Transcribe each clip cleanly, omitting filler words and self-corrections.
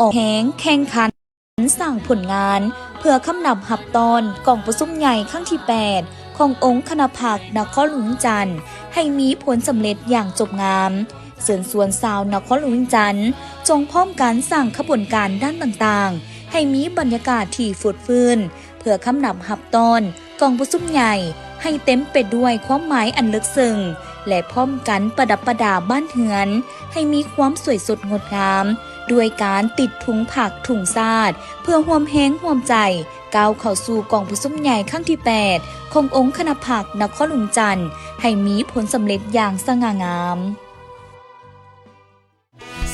ออกแข่งขันสร้างผลงานเพื่อคำนับหับตอนกล่องประชุมใหญ่ครั้งที่ 8 ขององค์คณะผักนครหลวงจันทร์ให้มีผลสำเร็จอย่างจบงามเสริญส่วนสาวนครหลวงจันทร์จงพร้อมการสร้างขบวนการด้านต่างๆให้มีบรรยากาศที่ฟุดฟื้นเพื่อคำนับหับตอนกล่องประชุมใหญ่ให้เต็มไปด้วยความหมายอันลึกซึ้งและพร้อมกันประดับประดาบ้านเฮือนให้มีความสวยสดงดงามด้วยการติดถุงผักถุงซาดเพื่อห่วมแห้งห่วมใจก้าวเข้าสู่กองประชุมใหญ่ครั้งที่ 8 ขององค์คณะผักนครหลวงจันทร์ให้มีผลสำเร็จอย่างสง่างาม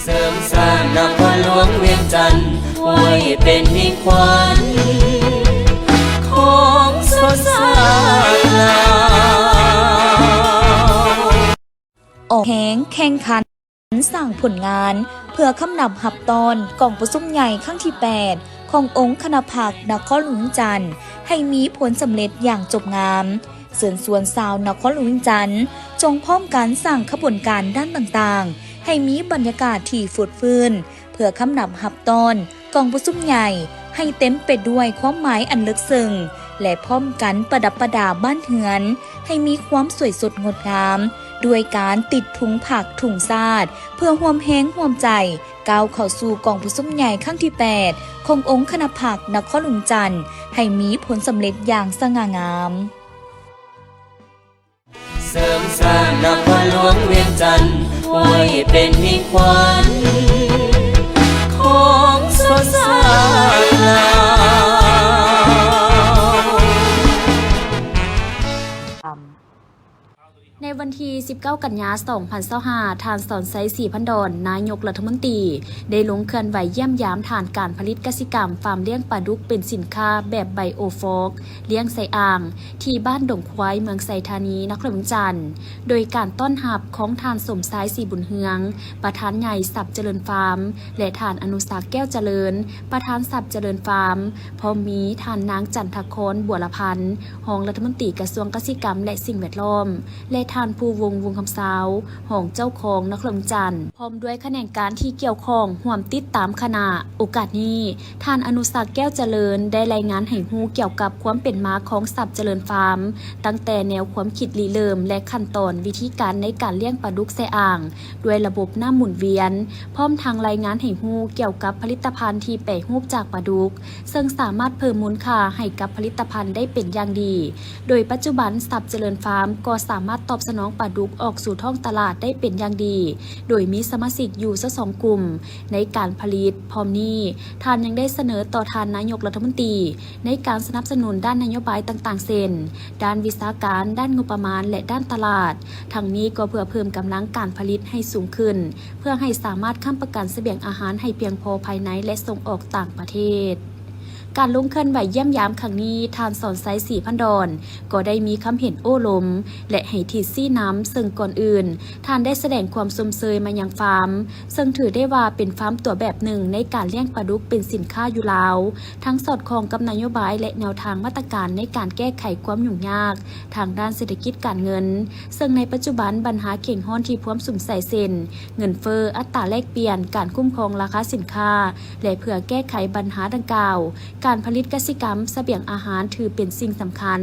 เสริมสร้างนครหลวงเวียงจันทร์ไว้เป็นนิขวัญของสดสาลาออกแข่งขันสร้างผลงานเพื่อคำนับหับตอนกล่องประชุมใหญ่ครั้งที่ 8 ขององค์คณะผักนครหลวงจันทร์ให้มีผลสำเร็จอย่างจบงามเสริญส่วนสาวนครหลวงจันทร์จงพร้อมการสร้างขบวนการด้านต่างๆให้มีบรรยากาศที่ฟุดฟื้นเพื่อคำนับหับตอนกล่องประชุมใหญ่ให้เต็มไปด้วยความหมายอันลึกซึ้งและพร้อมกันประดับประดาบ้านเฮือนให้มีความสวยสดงดงามด้วยการติดถุงผักถุงซาดเพื่อห่วมแห้งห่วมใจก้าวเข้าสู่กองประชุมใหญ่ครั้งที่ 8 ขององค์คณะผักนครหลวงจันทร์ให้มีผลสำเร็จอย่างสง่างามเสริมสร้างนครหลวงเวียงจันทร์ไว้เป็นนิขวัญของสดสาลาในวันที่ 19 กันยายน 2025 ทานสอนไซสีพันดอนนายกรัฐมนตรีได้ลงเคลื่อนไหวเยี่ยมยามฐานการผลิตกสิกรรมฟาร์มเลี้ยงปลาดุกเป็นสินค้าแบบไบโอฟอกเลี้ยงใส่อ่างที่บ้านดงควายเมืองไซธานีนครหลวงจันทร์โดยการต้อนรับของทานสมสายสีบุญเฮืองประธานใหญ่สับเจริญฟาร์มและทานอนุสาแก้วเจริญประธานสับเจริญฟาร์มพร้อมมีทานนางจันทครบัวละพันธ์รองรัฐมนตรีกระทรวงเกษตรกรรมและสิ่งแวดล้อมและทานผู้วงคำสาวห้องเจ้าของนครหลวงจันทร์พร้อมด้วยแขนงการที่เกี่ยวข้องห่วมติดตามคณะโอกาสนี้ท่านอนุสักแก้วเจริญได้รายงานให้ฮู้เกี่ยวกับความเป็นมาของสับเจริญฟาร์มตั้งแต่แนวความคิดริเริ่มและขั้นตอนวิธีการในการเลี้ยงปลาดุกใส่อ่างด้วยระบบน้ำหมุนเวียนพร้อมทางรายงานให้ฮู้เกี่ยวกับผลิตภัณฑ์ที่แปรรูปจากปลาดุกซึ่งสามารถเพิ่มมูลค่าให้กับผลิตภัณฑ์ได้เป็นอย่างดีโดยปัจจุบันสับเจริญฟาร์มก็สามารถตอบสนองปลาดุกออกสู่ท้องตลาดได้เป็นอย่างดีโดยมีสมาชิกอยู่2 กลุ่มในการผลิตพร้อมนี้ท่านยังได้เสนอต่อท่านนายกรัฐมนตรีในการสนับสนุนด้านนโยบายต่างๆเช่นด้านวิชาการด้านงบประมาณและด้านตลาดทั้งนี้ก็เพื่อเพิ่มกำลังการผลิตให้สูงขึ้นเพื่อให้สามารถค้ำประกันเสบียงอาหารให้เพียงพอภายในและส่งออกต่างประเทศการลงเคลื่อนไหวเยี่ยมยามครั้งนี้ทานสอนไซสีพันดอนก็ได้มีคำเห็นโอ้ลมและให้ทีซี่น้ำซึ่งก่อนอื่นทานได้แสดงความสมเชยมายังฟาร์มซึ่งถือได้ว่าเป็นฟาร์มตัวแบบหนึ่งในการเลี้ยงปลาดุกเป็นสินค้าอยู่แล้วทั้งสอดคล้องกับนโยบายและแนวทางมาตรการในการแก้ไขความยุ่งยากทางด้านเศรษฐกิจการเงินซึ่งในปัจจุบันปัญหาเข่งห้อนที่พร้อมสุ่มใส่เซ็นเงินเฟ้ออัตราแลกเปลี่ยนการคุ้มครองราคาสินค้าและเพื่อแก้ไขปัญหาดังกล่าวการผลิตกสิกรรมเสบียงอาหารถือเป็นสิ่งสำคัญ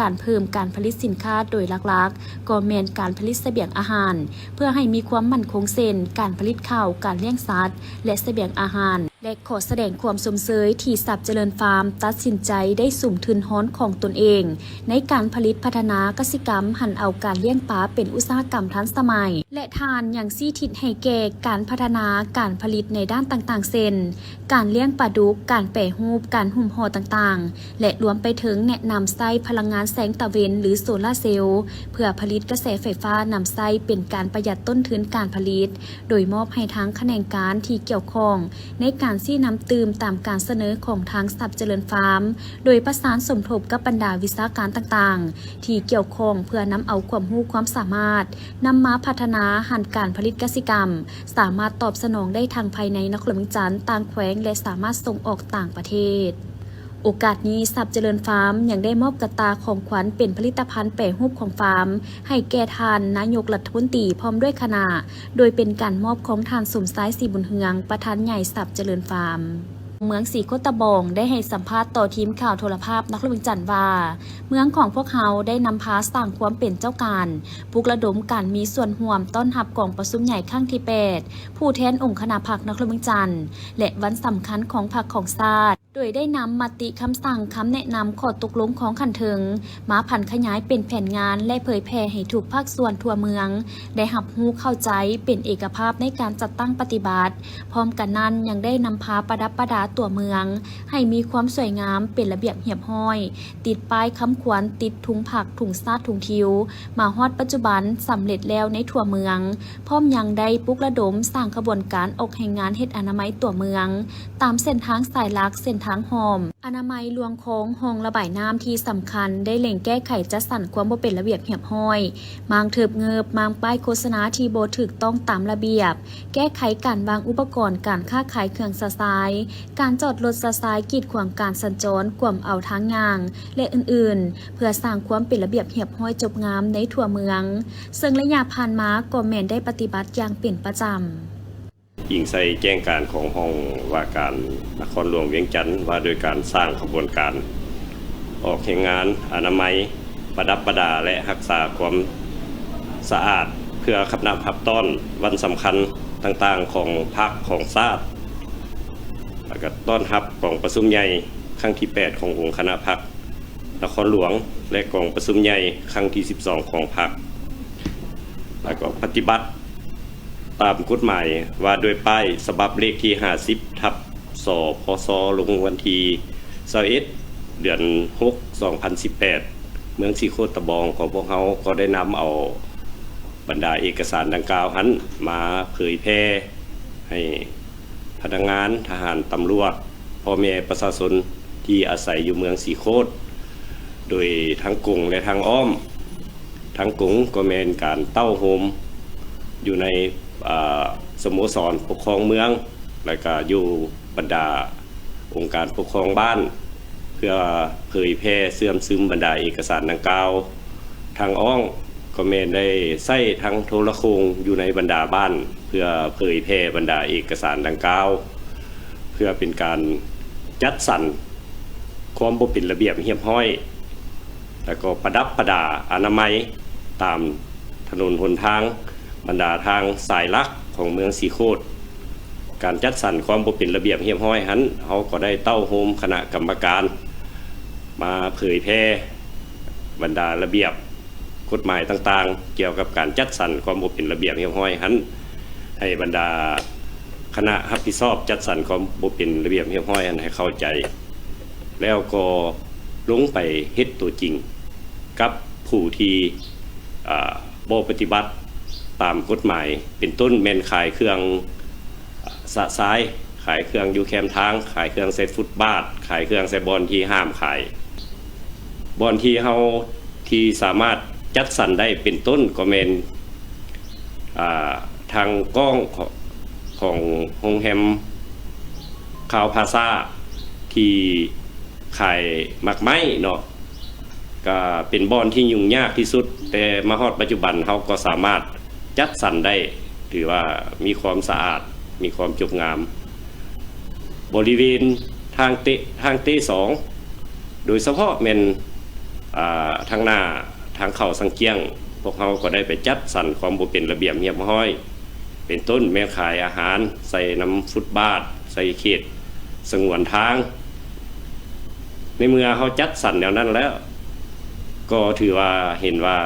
การเพิ่มการผลิตสินค้าโดยหลักๆก็แม่นการผลิตเสบียงอาหารเพื่อให้มีความมั่นคงเส้นการผลิตข้าวการเลี้ยงสัตว์และเสบียงอาหารและขอแสดงความสมเชยที่สับเจริญฟาร์มตัดสินใจได้สุ่มทุนฮ้อนของตนเองในการผลิตพัฒนากสิกรรมหันเอาการเลี้ยงปลาเป็นอุตสาหกรรมทันสมัยและทานอย่างซี่ทิศให้แก่การพัฒนาการผลิตในด้านต่างๆเช่นการเลี้ยงปลาดุกการแปรรูปการหุ้มห่อต่างๆและรวมไปถึงแนะนำไส้พลังงานแสงตะเวนหรือโซลาร์เซลล์เพื่อผลิตกระแสไฟฟ้านำไส้เป็นการประหยัดต้นทุนการผลิตโดยมอบให้ทั้งแขนงการที่เกี่ยวข้องในการซี่น้ำตืมตามการเสนอของทางสับเจริญฟาร์มโดยประสานสมทบกับบรรดาวิชาการต่างๆที่เกี่ยวข้องเพื่อนำเอาความรู้ความสามารถนำมาพัฒนาหันการผลิตกสิกรรมสามารถตอบสนองได้ทางภายในนครหลวงจันทร์ต่างแขวงและสามารถส่งออกต่างประเทศ โอกาสนี้สับเจริญฟาร์มยังได้มอบกระตาของขวัญเป็นผลิตภัณฑ์แปรรูปของฟาร์มให้แก่ทานนายกรัฐมนตรีพร้อมด้วยคณะโดยเป็นการมอบของทานสมสายสีบุญเฮืองประธานใหญ่สับเจริญฟาร์มเมืองศรีโคตบองได้ให้สัมภาษณ์ต่อทีมข่าวโทรภาพนครหลวงจันทร์ว่าเมืองของพวกเขาได้นำพาสร้างความเป็นเจ้าการปลุกระดมการมีส่วนร่วมต้อนรับกองประชุมใหญ่ครั้งที่8ผู้แทนองค์คณะพรรคนครหลวงจันทร์และวันสำคัญของพรรคของชาติโดยได้นำมติคำสั่งคำแนะนำข้อตกลงของขันเถิงมาผันขยายเป็นแผนงานและเผยแพร่ให้ถูกภาคส่วนทั่วเมืองได้รับรู้เข้าใจเป็นเอกภาพในการจัดตั้งปฏิบัติพร้อมกันนั้นยังได้นำพาประดับประดาตัวเมืองให้มีความสวยงามเป็นระเบียบเรียบร้อย ติดป้ายคำขวัญติดถุงผักถุงซาดถุงทิวมาฮอดปัจจุบันสำเร็จแล้วในทั่วเมืองพร้อมยังได้ปลุกระดมสร้างขบวนการออกแห่งงานเฮ็ดอนามัยตัวเมืองตามเส้นทางสายหลักเส้นทางหอมอนามัยลวงโค้งห้องระบายน้ำที่สำคัญได้เล็งแก้ไขจัดสรรความบ่เป็นระเบียบเรียบร้อยมางเถิบเงิบมางป้ายโฆษณาที่บ่ถูกต้องตามระเบียบแก้ไขการวางอุปกรณ์การค้าขายเครื่องสะสายการจอดรถสะสายกีดขวางการสัญจรกวมเอาทางยางและอื่นๆเพื่อสร้างความเป็นระเบียบเรียบร้อยจบงามในทั่วเมืองซึ่งระยะผ่านมาก็แม่นได้ปฏิบัติอย่างเป็นประจำอิงใส่แจ้งการของห้องว่าการนครหลวงเวียงจันทร์ว่าโดยการสร้างขบวนการออกแห่งงานอนามัยประดับประดาและรักษาความสะอาดเพื่อขับนำขับต้อนวันสำคัญต่างๆของพรรคของชาติแล้วก็ต้อนรับกองประชุมใหญ่ครั้งที่8ขององค์คณะพรรคนครหลวงและกองประชุมใหญ่ครั้งที่12ของพรรคแล้วก็ปฏิบัติตามกฎหมายว่าโดยป้ายฉบับเลขที่50/สพศลงวันที่21เดือน6 2018เมืองศรีโคตบองของพวกเขาก็ได้นำเอาบรรดาเอกสารดังกล่าวนั้นมาเผยแพร่ให้พนักงานทหารตำรวจพ่อแม่ประชาชนที่อาศัยอยู่เมืองศรีโคตโดยทั้งกรุงและทั้งอ้อมทั้งกรุงก็เป็นการเต้าโฮมอยู่ในสโมสรปกครองเมืองและก็อยู่บรรดาองค์การปกครองบ้านเพื่อเผยแพร่เสื่อมซึมบรรดาเอกสารดังกล่าวทางอ้องก็แม่นได้ใช้ทั้งโทรโขงอยู่ในบรรดาบ้านเพื่อเผยแพร่บรรดาเอกสารดังกล่าวเพื่อเป็นการจัดสรรความบ่เป็นระเบียบเรียบร้อยแล้วก็ประดับประดาอนามัยตามถนนหนทางบรรดาทางสายหลักของเมืองศรีโคตการจัดสรรความบ่เป็นระเบียบเรียบร้อยหันเขาก็ได้เต้าโฮมคณะกรรมการมาเผยแพร่บรรดาระเบียบกฎหมายต่างๆเกี่ยวกับการจัดสรรความบ่เป็นระเบียบเรียบร้อยหันให้บรรดาคณะรับผิดชอบจัดสรรความบ่เป็นระเบียบเรียบร้อยหันให้เข้าใจแล้วก็ลงไปเฮ็ดตัวจริงกับผู้ที่บ่ปฏิบัติตามกฎหมายเป็นต้นแม่นขายเครื่องสะสายขายเครื่องอยู่แคมทางขายเครื่องใส่ฟุตบาทขายเครื่องใส่บอนที่ห้ามขายบอนที่เฮาที่สามารถจัดสรรได้เป็นต้นก็แม่นทางกล้องของโรงแรมคาวพาซาที่ขายหมักไม้เนาะก็เป็นบอนที่ยุ่งยากที่สุดแต่มาฮอดปัจจุบันเขาก็สามารถจัดสรรได้ถือว่ามีความสะอาดมีความจบงามบริเวณทางเตะ2โดยเฉพาะเป็นทางหน้าทางเข้าสังเกียงพวกเขาก็ได้ไปจัดสรรความบ่เป็นระเบียบเรียบร้อยเป็นต้นแม่ขายอาหารใส่น้ำฟุตบาทใส่เขตสงวนทางในเมื่อเขาจัดสรรแนวนั้นแล้วก็ถือว่าเห็นว่า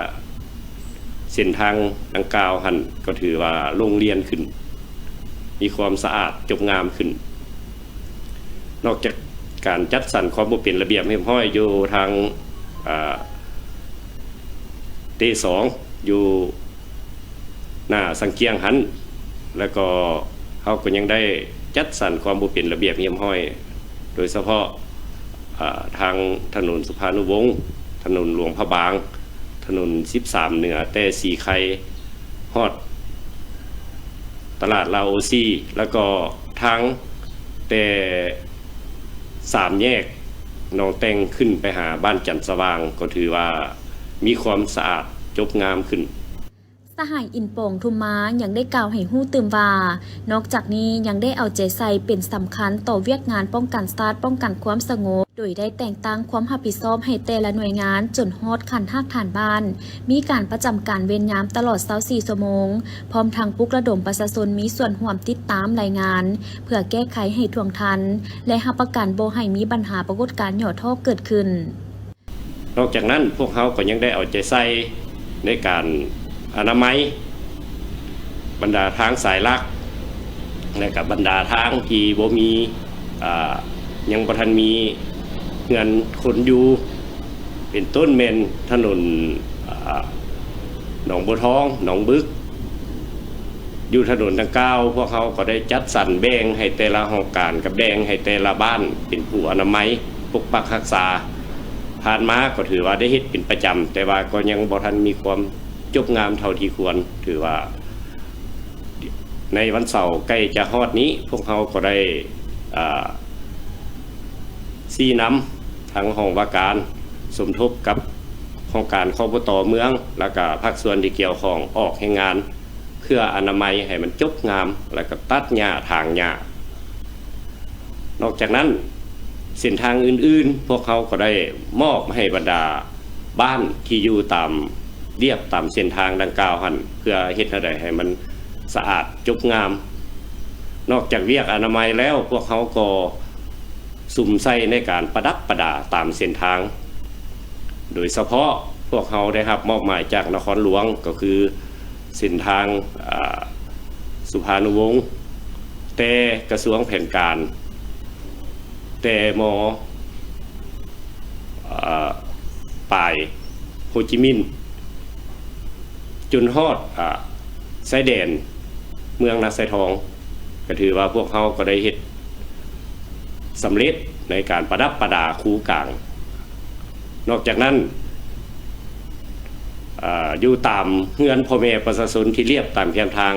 เส้นทางดังกล่าวหันก็ถือว่าโรงเรียนขึ้นมีความสะอาดจบงามขึ้นนอกจากการจัดสรรความบ่เป็นระเบียบเรียบร้อยอยู่ทางเตะ2อยู่หน้าสังเกียงหันแล้วก็เขาก็ยังได้จัดสรรความบ่เป็นระเบียบเรียบร้อยโดยเฉพาะทางถนนสุภานุวงศ์ถนนหลวงพระบางถนน13เหนือแต่สีไข่ฮอดตลาดลาโอซีแล้วก็ทางแต่3แยก น้องแต่งขึ้นไปหาบ้านจันทร์สว่างก็ถือว่ามีความสะอาดจบงามขึ้นสหายอินโป่งทุมม้ายังได้กล่าวให้ฮู้ตื่มว่านอกจากนี้ยังได้เอาใจใส่เป็นสำคัญต่อเวียกงานป้องกันชาติป้องกันความสงบโดยได้แต่งตั้งความรับผิดชอบให้แต่ละหน่วยงานจนฮอดขั้นหักฐานบ้านมีการประจำการเวรยามตลอด24ชั่วโมงพร้อมทางปลุกระดมประชาชนมีส่วนร่วมติดตามรายงานเพื่อแก้ไขให้ท่วงทันและรับประกันบ่ให้มีปัญหาปรากฏการณ์หย่อท่อเกิดขึ้นนอกจากนั้นพวกเขาก็ยังได้เอาใจใส่ในการอนามัยบรรดาทางสายลักและกับบรรดาทางที่บ่มียังบ่ทันมีเงินคนอยู่เป็นต้นเมนถนนหนองบัวทองหนองบึกอยู่ถนนดังกล่าวพวกเขาก็ได้จัดสรรแบ่งให้แต่ละโครงการกับแบ่งให้แต่ละบ้านเป็นผู้อนามัยปกปักรักษาผ่านมาก็ถือว่าได้เฮ็ดเป็นประจำแต่ว่าก็ยังบ่ทันมีความจบงามเท่าที่ควรถือว่าในวันเสาร์ใกล้จะฮอดนี้พวกเขาก็ได้ชี้นำทางห้องว่าการสมทบกับโครงการคบต.เมืองแล้วก็ภาคส่วนที่เกี่ยวข้องออกให้งานเพื่ออนามัยให้มันจบงามแล้วก็ตัดหญ้าถางหญ้านอกจากนั้นเส้นทางอื่นๆพวกเขาก็ได้มอบให้บรรดาบ้านที่อยู่ตามเรียบตามเส้นทางดังกล่าวหันเพื่อเฮ็ดให้มันสะอาดจบงามนอกจากเวียกอนามัยแล้วพวกเขาก็สุ่มใส่ในการประดับประดาตามเส้นทางโดยเฉพาะพวกเขาได้รับมอบหมายจากนครหลวงก็คือเส้นทางสุภานุวงศ์แต่กระทรวงแผนการแต่มอปลายโฮจิมินห์จนฮอดชายแดนเมืองนาไซทองก็ถือว่าพวกเขาก็ได้เฮ็ดสำเร็จในการประดับประดาคูกลางนอกจากนั้นอยู่ตามเฮือนพ่อแม่ประชาชนที่เรียบตามแคมทาง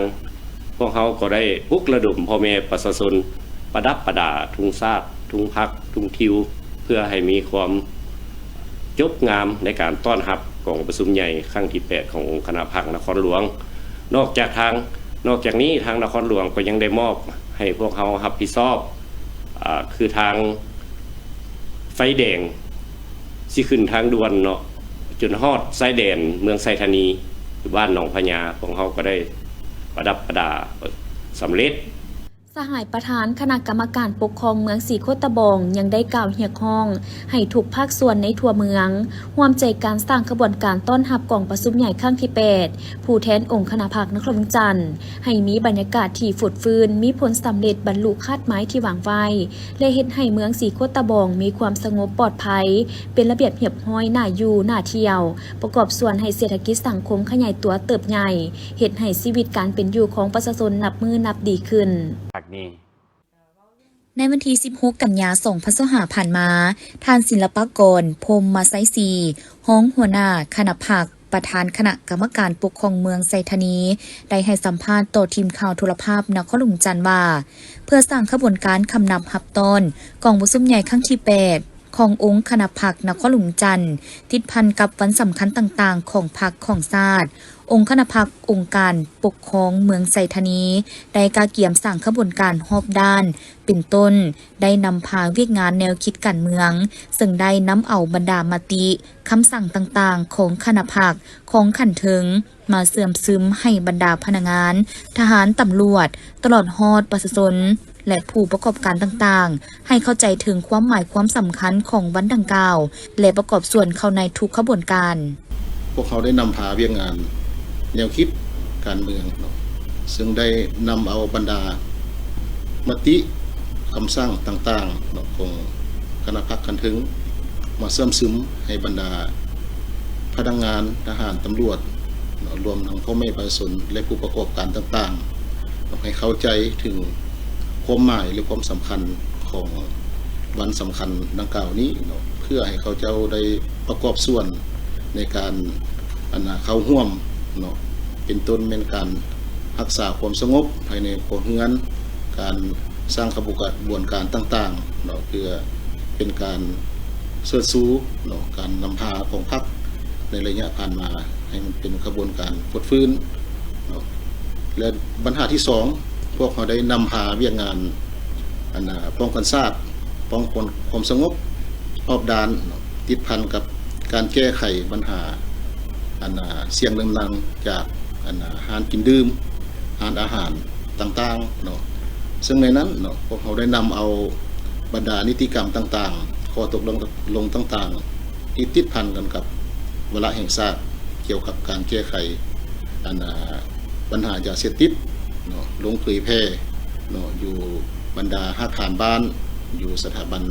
พวกเขาก็ได้ปลุกระดมพ่อแม่ประชาชนประดับประดาทุ่งซาดทุ่งพักทุ่งทิวเพื่อให้มีความจบงามในการต้อนรับกองประชุมใหญ่ครั้งที่8ขององค์คณะพรรคนครหลวงนอกจากนี้ทางนครหลวงก็ยังได้มอบให้พวกเขารับผิดชอบคือทางไฟแดงสิขึ้นทางด่วนเนาะจนฮอดชายแดนเมืองไซธานีหรือบ้านหนองพญาพวกเขาก็ได้ประดับประดาสำเร็จสหายประธานคณะกรรมการปกครองเมืองสีโคตะบองยังได้กล่าวเรียกร้องให้ทุกภาคส่วนในทั่วเมืองร่วมใจการสร้างขบวนการต้อนรับกองประชุมใหญ่ครั้งที่8ผู้แทนองค์คณะพรรคนครหลวงจันทร์ให้มีบรรยากาศที่ฝุดฟื้นมีผลสำเร็จบรรลุคาดหมายที่หวังไว้และเฮ็ดให้เมืองสีโคตะบองมีความสงบปลอดภัยเป็นระเบียบเรียบร้อยน่าอยู่น่าเที่ยวประกอบส่วนให้เศรษฐกิจสังคมขยายตัวเติบใหญ่เฮ็ดให้ชีวิตการเป็นอยู่ของประชาชนนับมือนับดีขึ้นในวันที่16 กันยายน 2025 ผ่านมาท่านศิลปากร พรหมไสศรีห้องหัวหน้าคณะพรรคประธานคณะกรรมการปกครองเมืองไซธานีได้ให้สัมภาษณ์ต่อทีมข่าวโทรภาพนครหลวงจันทร์ว่าเพื่อสร้างขบวนการคำนับหับตอนกองประชุมใหญ่ครั้งที่8ขององค์คณะพรรคนครหลวงจันทร์ติดพันกับวันสำคัญต่างๆของพรรคของชาติองค์คณะพรรคองค์การปกครองเมืองไซธานีได้กาเกี่ยมสร้างขบวนการรอบด้านเป็นต้นได้นำพาเวียกงานแนวคิดการเมืองซึ่งได้นำเอาบรรดามติคำสั่งต่างๆของคณะพรรคของขันเทิงมาเสื่อมซึมให้บรรดาพนักงานทหารตำรวจตลอดฮอดประชาชนและผู้ประกอบการต่างๆให้เข้าใจถึงความหมายความสำคัญของวันดังกล่าวและประกอบส่วนเข้าในทุกขบวนการพวกเขาได้นำพาเวียกงานแนวคิดการเมืองซึ่งได้นำเอาบรรดามติคำสั่งต่างๆของคณะพรรคขันถึงมาเสริมซึมให้บรรดาพนักงานทหารตำรวจรวมทั้งพ่อแม่ประชาชนและผู้ประกอบการต่างๆให้เข้าใจถึงความหมายหรือความสำคัญของวันสำคัญดังกล่าวนี้เพื่อให้เขาเจ้าได้ประกอบส่วนในการเข้าร่วมเป็นต้นเป็นการรักษาความสงบภายในครัวเรือนการสร้างขบวนการต่างๆเพื่อเป็นการ เสิร์ชสู่เนาะการนำพาของพรรคในระยะผ่านมาให้มันเป็นกระบวนการฟดฟื้นเนาะและปัญหาที่2พวกเขาได้นำพาเวียกงานป้องกันชาติป้องกันความสงบรอบด้านติดพันกับการแก้ไขปัญหาเสี่ยงเรื้อรังจากอาหารกินดื่มอาหารต่างๆเนาะซึ่งในนั้นเนาะพวกเขาได้นำเอาบรรดานิติกรรมต่างๆข้อตกลงต่างๆที่ติดพันกันกับวาระแห่งชาติเกี่ยวกับการแก้ไขปัญหายาเสพติดเนาะลงเผยแพร่เนาะอยู่บรรดาอาคารบ้านอยู่สถาบัน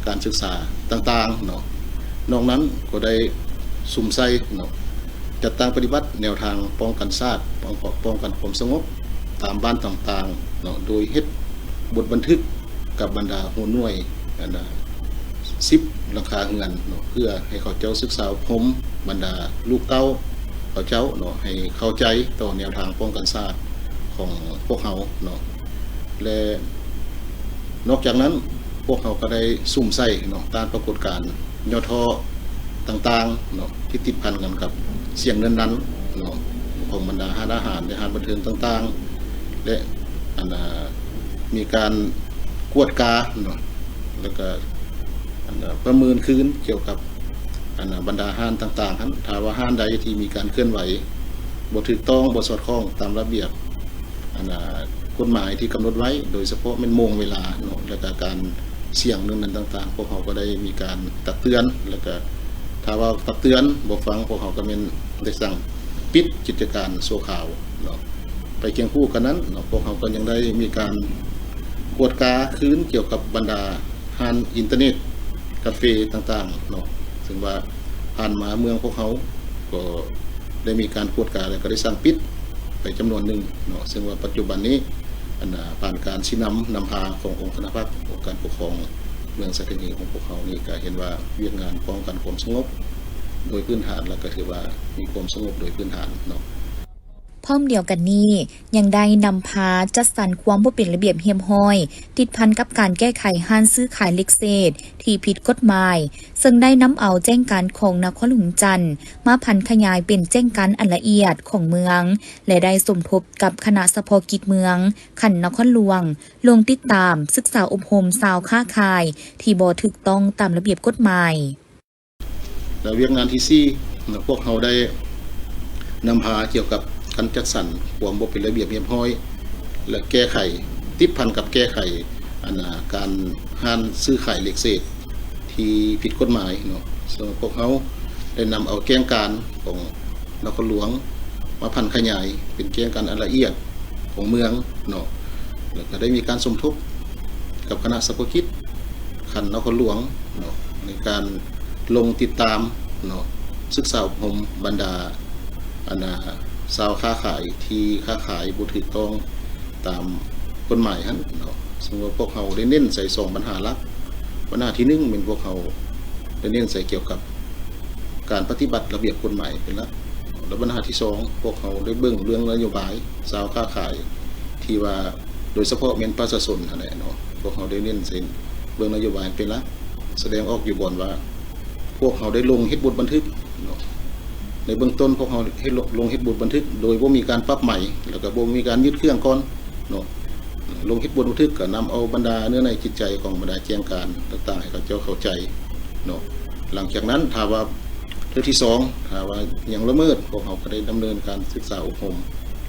การศึกษาต่างๆเนาะนอกนั้นก็ได้สุ่มใส่เนาะจัดตั้งปฏิบัติแนวทางป้องกันชาติป้องกันความสงบตามบ้านต่างๆเนาะโดยเฮ็ดบทบันทึกกับบรรดาหัวหน่วย10หลังคาเรือนเนาะเพื่อให้เขาเจ้าศึกษาพรมบรรดาลูกเต้าเขาเจ้าเนาะให้เข้าใจต่อแนวทางป้องกันชาติของพวกเขาเนาะและนอกจากนั้นพวกเขาก็ได้สุ่มใส่เนาะตามปรากฏการณ์ยทต่างๆเนาะที่ติดพันกันกับเสียงนั้นเนาะของบรรดาอาหารในอาหารบันเทิงต่างๆและมีการกวดกาเนาะแล้วก็ประเมินคืนเกี่ยวกับบรรดาอาหารต่างๆนั้นถ้าว่าอาหารใดที่มีการเคลื่อนไหวบ่ถูกต้องบ่สอดคล้องตามระเบียบกฎหมายที่กำหนดไว้โดยเฉพาะเป็นโมงเวลาเนาะและก็การเสี่ยงนั้นต่างๆพวกเขาก็ได้มีการตักเตือนแล้วก็ถ้าว่าตักเตือนบ่ฟังพวกเขาก็ได้สั่งปิดกิจการโซข่าวเนาะไปเคียงคู่กันนั้นเนาะพวกเขาก็ยังได้มีการกวดกาคืนเกี่ยวกับบรรดาห้างอินเทอร์เน็ตคาเฟ่ต่างๆเนาะซึ่งว่าผ่านมาเมืองพวกเขาก็ได้มีการกวดกาและก็ได้สั่งปิดไปจำนวนหนึ่งเนาะซึ่งว่าปัจจุบันนี้ผ่านการชี้นำพาขององค์คณะภาคองค์การปกครองเมืองสัตหีบของพวกเขานี่ก็เห็นว่าเวียกงานป้องกันความสงบโดยพื้นฐานแล้วก็ถือว่ามีความสงบโดยพื้นฐานเนาะ พร้อมเดียวกันนี้ยังได้นำพาจัดสรรความบ่เป็นระเบียบเฮียมห้อย ติดพันกับการแก้ไขห้านซื้อขายเล็กเศษที่ผิดกฎหมายซึ่งได้นำเอาแจ้งการของนครหลวงจันทน์มาพันขยายเป็นแจ้งการอันละเอียดของเมืองและได้สมทบกับคณะเฉพาะกิจเมืองขันนครหลวงลงติดตามศึกษาอบรมชาวค้าขายที่บ่ถูกต้องตามระเบียบกฎหมายและเวียกงานที่4พวกเราได้นำพาเกี่ยวกับการจัดสรรความบ่เป็นระเบียบเรียบร้อยและแก้ไขติดพันกับแก้ไขการห้านซื้อขายเหล็กเศษที่ผิดกฎหมายเนาะซึ่งพวกเขาได้นำเอาแก้งการของนครหลวงมาพันขยายเป็นแก้งการอันละเอียดของเมืองเนาะแล้วก็ได้มีการสมทบกับคณะเฉพาะกิจขันนครหลวงเนาะในการลงติดตามเนาะศึกษาอบรมบรรดาชาวค้าขายที่ค้าขายบ่ถูกต้องตามกฎหมายหั่นเนาะซึ่งว่าพวกเขาได้เน้นใส่2ปัญหาหลักปัญหาที่1เป็นพวกเขาได้เน้นใส่เกี่ยวกับการปฏิบัติระเบียบกฎหมายเป็นหลักแล้วปัญหาที่2พวกเขาได้เบิ่งเรื่องนโยบายชาวค้าขายที่ว่าโดยเฉพาะแม่นประชาชนนั่นแหละเนาะพวกเขาได้เน้นใส่เบิ่งนโยบายเป็นหลักแสดงออกอยู่บ่อนว่าพวกเขาได้ลงเฮ็ดบทบันทึกเนาะในเบื้องต้นพวกเขาให้ลงเฮ็ดบทบันทึกโดยบ่มีการปรับใหม่แล้วก็บ่มีการยึดเครื่องก่อนเนาะลงเฮ็ดบทบันทึกก็นำเอาบรรดาเนื้อในจิตใจของบรรดาแจ้งการต่างๆให้เขาเจ้าเข้าใจเนาะหลังจากนั้นถ้าว่าเรื่องที่2ถ้าว่ายังละเมิดพวกเขาก็ได้ดำเนินการศึกษาอบรม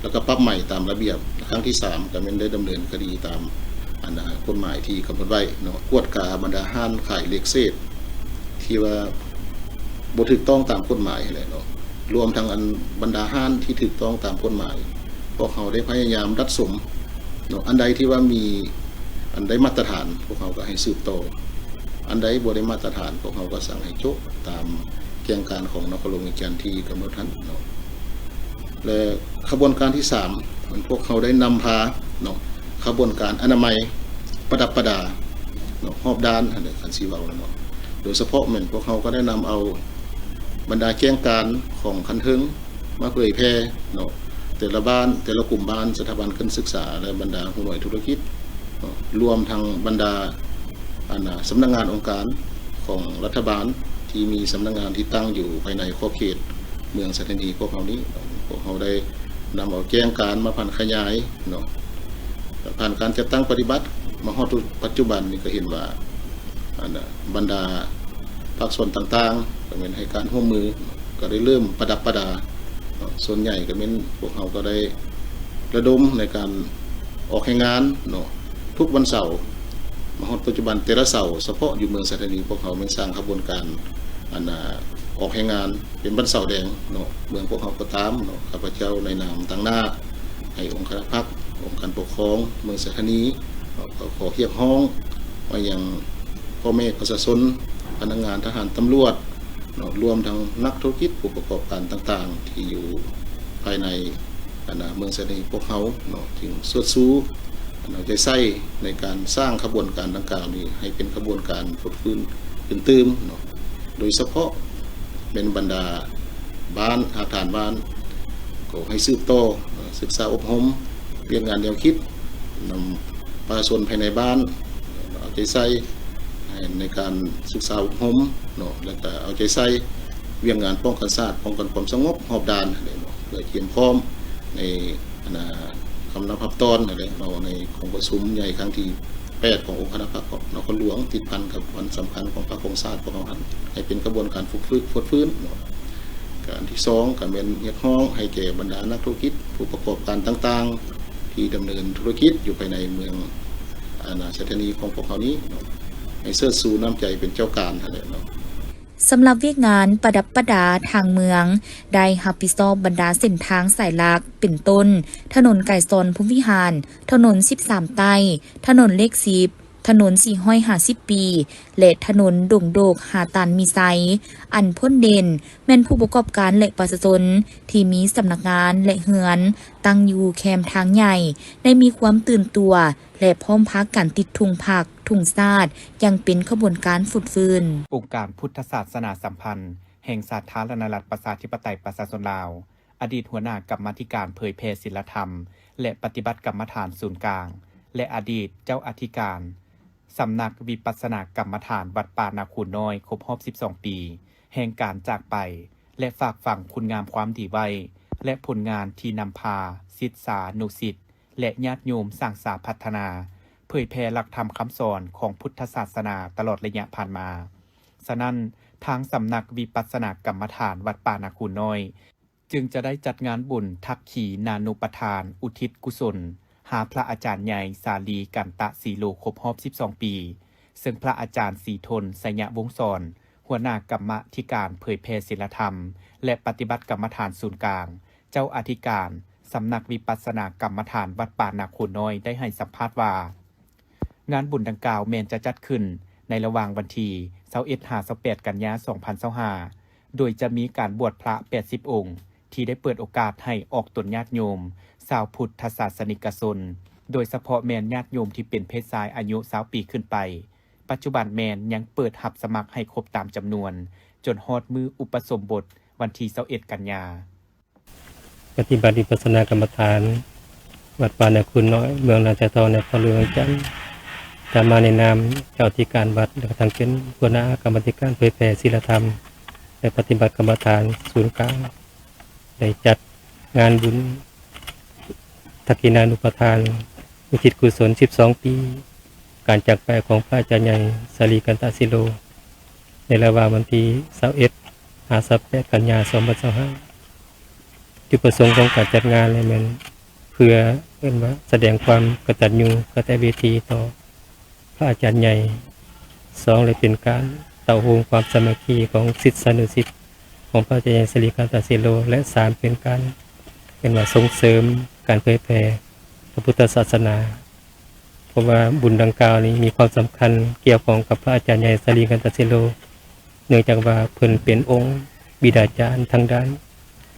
แล้วก็ปรับใหม่ตามระเบียบครั้งที่3ก็แม่นได้ดำเนินคดีตามกฎหมายที่กำหนดไว้เนาะกวดกาบรรดาห้านขายเหล็กเศษที่ว่าบ่ถูกต้องตามกฎหมายอะไรเนาะรวมทั้งบรรดาห้านที่ถูกต้องตามกฎหมายพวกเขาได้พยายามรัดสมเนาะอันใดที่ว่ามีอันใดมาตรฐานพวกเขาก็ให้สืบต่ออันใดบ่ได้มาตรฐานพวกเขาก็สั่งให้จบตามแก้งการของนครหลวงจันทน์ที่กำหนดนั้นเนาะและขบวนการที่3มันพวกเขาได้นำพาเนาะขบวนการอนามัยประดับประดาเนาะรอบด้านอันนี้คันสิเว้าเนาะโดยเฉพาะเหมือนพวกเขาก็ได้นำเอาบรรดาแจ้งการของคันเทิงมาเผยแพร่เนาะแต่ละบ้านแต่ละกลุ่มบ้านสถาบันการศึกษาและบรรดาหน่วยธุรกิจรวมทั้งบรรดาสำนักงานองค์การ ของรัฐบาลที่มีสำนักงานที่ตั้งอยู่ภายในขอบเขตเมืองสัตหีบพวกเรานี้พวกเราได้นำเอาแจ้งการมาผ่านขยายเนาะผ่านการจัดตั้งปฏิบัติมาฮอดปัจจุบันนี่ก็เห็นว่าบรรดาภาคส่วนต่างๆก็เป็นให้การร่วมมือก็ได้เริ่มประดับประดาส่วนใหญ่ก็เป็นพวกเราก็ได้ระดมในการออกให้งานเนาะทุกวันเสาร์มาฮอดปัจจุบันแต่ละเสาร์เฉพาะอยู่เมืองสัตหีบพวกเราเป็นสร้างขบวนการออกให้งานเป็นวันเสาร์แดงเนาะเมืองพวกเราก็ตามเนาะข้าพเจ้าในนามตั้งหน้าให้องค์คณะพรรคองค์การปกครองเมืองสัตหีบก็ขอเรียกร้องว่าอย่างพ่อแม่ประชาชนพนักงานทหารตำรวจรวมทั้งนักธุรกิจผู้ประกอบการต่างๆที่อยู่ภายในเมืองสัตหีบพวกเขาจึงสวดสู้ใจใส่ในการสร้างขบวนการดังกล่าวนี้ให้เป็นขบวนการฝึกฟื้นตื่นตื่มโดยเฉพาะเป็นบรรดาบ้านอาคารบ้านก็ให้สืบโตศึกษาอบรมเรียนงานแนวคิดนำประชาชนภายในบ้านเอาใจใส่ในการศึกษาอบรมแล้วก็เอาใจใส่เรียนงานป้องกันชาติป้องกันความสงบหอบดานเพื่อเตรียมพร้อมในคำนับพับตอนเราในของประชุมใหญ่ครั้งที่8ขององค์คณะพรรคนครหลวงติดพันกับวันสำคัญของพระองค์ชาติของเราให้เป็นกระบวนการฝึกฟื้นการที่2ก็เป็นเรียกร้องให้แก่บรรดานักธุรกิจผู้ประกอบการต่างๆที่ดำเนินธุรกิจอยู่ภายในเมืองสัตหีบของพวกเขานี้ให้เชิดชูน้ำใจเป็นเจ้าการอะไรเนาะ สำหรับเวียกงานประดับประดาทางเมืองได้รับผิดชอบบรรดาเส้นทางสายหลักเป็นต้นถนนไก่ซอนภูมิวิหารถนน13ไต้ถนนเลข10ถนน450ปีและถนนดงโดกหาตันมีไซอันพ้นเด่นแม่นผู้ประกอบการและประชาชนที่มีสำนักงานและเฮือนตั้งอยู่แคมทางใหญ่ได้มีความตื่นตัวและพร้อมพักการติดถุงผักถุงซาดยังเป็นขบวนการฝึกฟื้นองค์การพุทธศาสนาสัมพันธ์แห่งสาธารณรัฐประชาธิปไตยประชาชนลาวอดีตหัวหน้ากรรมาธิการเผยแพร่ศีลธรรมและปฏิบัติกรรมฐานศูนย์กลางและอดีตเจ้าอธิการสำนักวิปัสสนากรรมฐานวัดป่านาคูน้อยครบรอบ12 ปีแห่งการจากไปและฝากฝังคุณงามความดีไว้และผลงานที่นำพาศิษยานุศิษย์และญาติโยมสร้างสาพัฒนาเผยแพร่หลักธรรมคำสอนของพุทธศาสนาตลอดระยะผ่านมาฉะนั้นทางสำนักวิปัสสนากรรมฐานวัดป่านาคูน้อยจึงจะได้จัดงานบุญทักขีนานุปทานอุทิศกุศลหาพระอาจารย์ใหญ่สาลีกันตะสีโลครบรอบ12 ปีซึ่งพระอาจารย์สีทนสยะวงศ์สอนหัวหน้ากรรมธิการเผยแพร่ศีลธรรมและปฏิบัติกรรมฐานศูนย์กลางเจ้าอธิการสำนักวิปัสสนากรรมฐานวัดป่านาคูน้อยได้ให้สัมภาษณ์ว่างานบุญดังกล่าวแม้นจะจัดขึ้นในระหว่างวันที่21-28 กันยายน 2025โดยจะมีการบวชพระ80 องค์ที่ได้เปิดโอกาสให้ออกตนญาติโยมชาวพุทธศาสนิกชนโดยเฉพาะแมนญาติโยมที่เป็นเพศชายอายุ20 ปีขึ้นไปปัจจุบันแมนยังเปิดรับสมัครให้ครบตามจำนวนจนฮอดมืออุปสมบทวันที่21 กันยาปฏิบัติวิปัสสนากรรมฐานวัดป่านาคูน้อยเมืองนาจทองนครหลวงจันทร์ตามมาในนามเจ้าอธิการวัดและทางเป็นหัวหน้ากรรมธิการเผยแผ่ศีลธรรมและปฏิบัติกรรมฐานศูนย์กลางได้จัดงานบุญทักขินานุปทานอุทิศกุศล12 ปีการจากไปของพระอาจารย์ใหญ่สาลีกันตะสิโลในระหว่างวันที่21-28 กันยายน 2025จุดประสงค์ของการจัดงานเลยมันเพื่อว่าแสดงความกตัญญูกตเวทีต่อพระอาจารย์ใหญ่2เลยเป็นการเต่าโฮงความสามัคคีของศิษยานุศิษย์ของพระอาจารย์ใหญ่สาลีกันตะสิโลและ3เป็นการว่าส่งเสริมการเผยแผ่พระพุทธศาสนาเพราะว่าบุญดังกล่าวนี้มีความสำคัญเกี่ยวข้องกับพระอาจารย์ใหญ่สาลีกันตะสิโลเนื่องจากว่าเพิ่นเป็นองค์บิดาจารย์ทางด้าน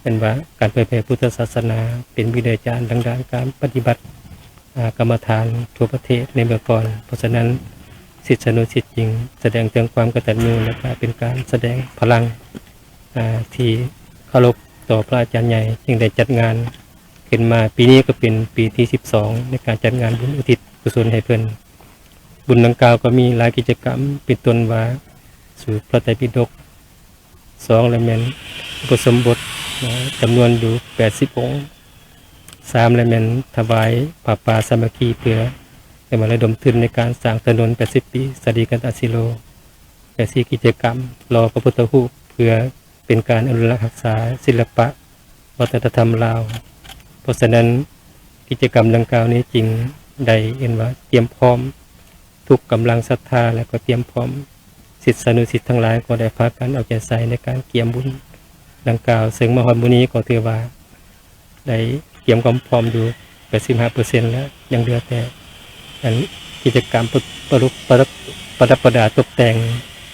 เป็นว่าการเผยแผ่พุทธศาสนาเป็นบิดาจารย์ทางด้านการปฏิบัติกรรมฐานทั่วประเทศในเมื่อก่อนเพราะฉะนั้นศิษยานุศิษย์จริงแสดงถึงความกตัญญูและเป็นการแสดงพลังที่เคารพต่อพระอาจารย์ใหญ่จึงได้จัดงานขึ้นมาปีนี้ก็เป็นปีที่12ในการจัดงานบุญอุทิศกุศลให้เพิ่นบุญดังกล่าวก็มีหลายกิจกรรมเป็นต้นว่า สู่พระไตรปิฎก2และแม่นอุปสมบทจำนวนอยู่80องค์3และแม่นถวายผ้าป่าสามัคคีเพื่อให้มาระดมทุนในการสร้างถนน80ปีสรีกันตศิโล84กิจกรรมรอพระพุทธรูปเพื่อเป็นการอนุรักษ์รักษาศิลปะวัฒนธรรมลาวเพราะฉะนั้นกิจกรรมดังกล่าวนี้จริงได้เห็นว่าเตรียมพร้อมทุกกำลังศรัทธาและก็เตรียมพร้อมศิษยานุศิษย์ทั้งหลายก็ได้พากันเอาใจใส่ในการเกี่ยมบุญดังกล่าวซึ่งมหาบุญนี้ก็ถือว่าได้เตรียมความพร้อมอยู่ 85% แล้วยังเหลือแต่กิจกรรมประดับประดาตกแต่ง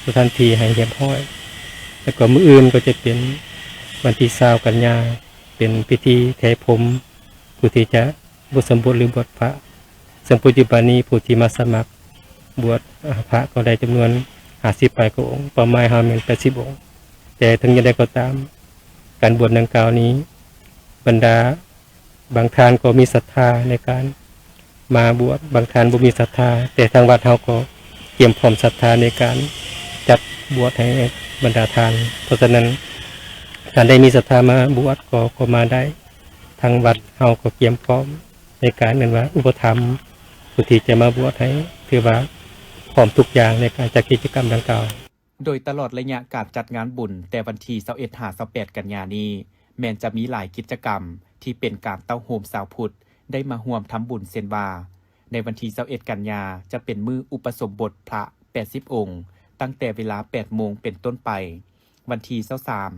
สถานที่ให้เรียบร้อยแล้วก็มื้ออื่นก็จะเป็นวันที่20กันยาเป็นพิธีแถผมผู้ที่จะบวชสมบทหรือบวชพระซึ่งปัจจุบันนี้ผู้ที่มาสมัครบวชพระก็ได้จำนวน50 กว่าองค์ประมาณ80 องค์แต่ถึงอย่างไรก็ตามการบวชดังกล่าวนี้บรรดาบางท่านก็มีศรัทธาในการมาบวชบางท่านบ่มีศรัทธาแต่ทางวัดเฮาก็เตรียมพร้อมศรัทธาในการจัดบวชให้บรรดาท่านเพราะฉะนั้นท่านได้มีศรัทธามาบวชก็มาได้ทางวัดเฮาก็เตรียมพร้อมในการนั้นว่าอุปถัมภ์ผู้ที่จะมาบวชให้ถือว่าพร้อมทุกอย่างในการจัดกิจกรรมดังกล่าวโดยตลอดระยะการจัดงานบุญแต่วันที่21-28 กันยายนนี้แม้นจะมีหลายกิจกรรมที่เป็นการเต้าโฮมชาวพุทธได้มาร่วมทำบุญเช่นว่าในวันที่21 กันยาจะเป็นมื้ออุปสมบทพระ80 องค์ตั้งแต่เวลา 8 โมงเป็นต้นไปวันที่